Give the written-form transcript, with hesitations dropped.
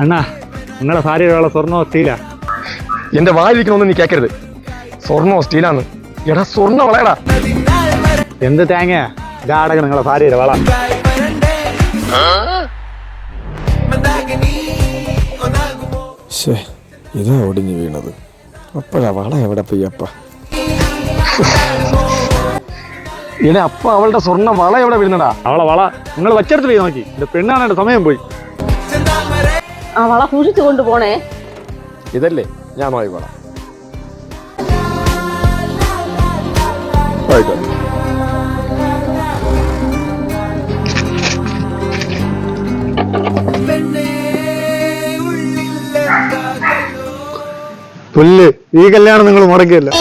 അണ്ണാ നിങ്ങളെ ഭാര്യയുടെ വള സ്വർണ്ണോ സ്റ്റീലാ? എന്റെ വായിരിക്കണമെന്ന് നീ കേക്കരുത്. സ്വർണ്ണോ സ്റ്റീലാന്ന്? എടാ സ്വർണ്ണ വളയടാ. എന്ത് തേങ്ങയാ ഇതാടക നിങ്ങളെ ഭാര്യയുടെ വള? ഇതാ ഒടിഞ്ഞു വീണത്. അപ്പഴാ വള എവിടെ പോയപ്പ? എടാ അപ്പ അവളുടെ സ്വർണ്ണ വള എവിടെ വീഴുന്നടാ? അവളെ വള നിങ്ങൾ വച്ചെടുത്ത് പോയി നോക്കി. എന്റെ പെണ്ണാണ് സമയം പോയി. ആ വള സൂക്ഷിച്ചു കൊണ്ടുപോണേ. ഇതല്ലേ ഞാൻ നോക്കിക്കോളാം. പുല്ല് ഈ കല്യാണം നിങ്ങൾ മുടക്കിയല്ല.